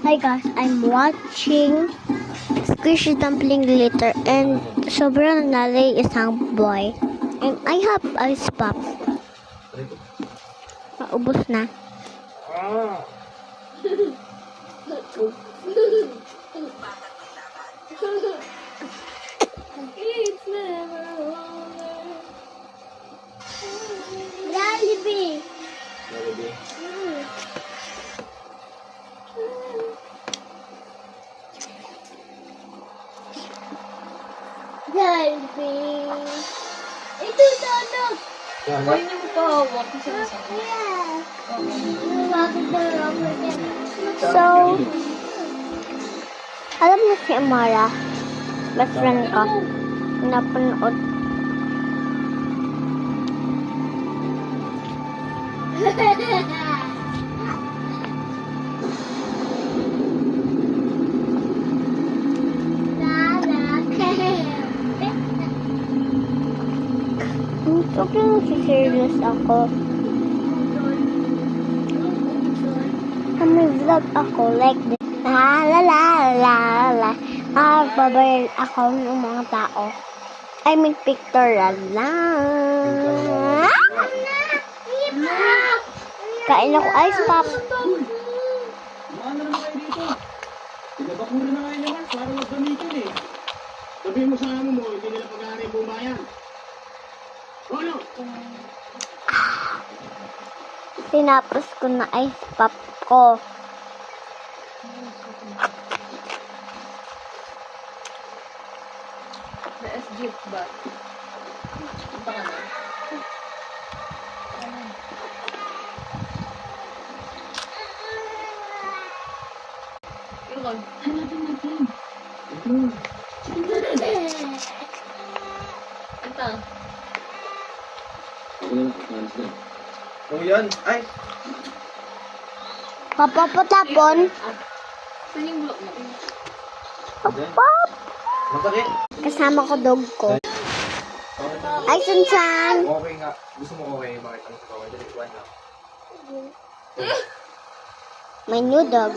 Hi guys, I'm watching Squishy Dumpling Glitter and sobrang nalay isang boy. And I have ice pop. Maubos na. It's never over. Jollibee. Jollibee. Ito, Toto. Huwag niyo magpahawak. Kasi masakit. So, alam mo si Amara, best friend ko, napanood. Okay, serious ako. May vlog ako like this. La la la la la. Babayad ako ng mga tao. I mean pictorial lang. Kain ako ice pop. Ano naman kayo dito? Pinabakura na kayo naman para maggamitin eh. Sabihin mo sa amo mo, hindi nila pag-aari buong bayan. Ano? Tinapos ko na ice pop ko. The SG ba? Punta ka na. Yun lang. Ito. Oh yan, ay! Papapatapon. Saan yung block mo? Pop. Masakit? Kasama ko dog ko. Ay, Sunsan. Okay nga. Gusto mo okay? Bakit ano sa kaway? Dali, one lang. My new dog.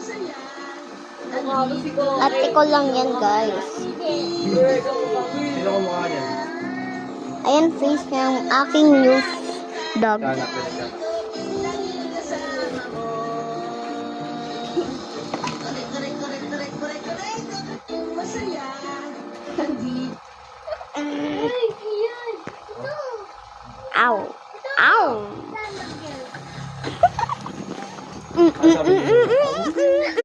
Ate ko lang yan, guys. Sino ko mukha niyan? Ayan face ng aking new dog. Kanak, dali ka. Masaya.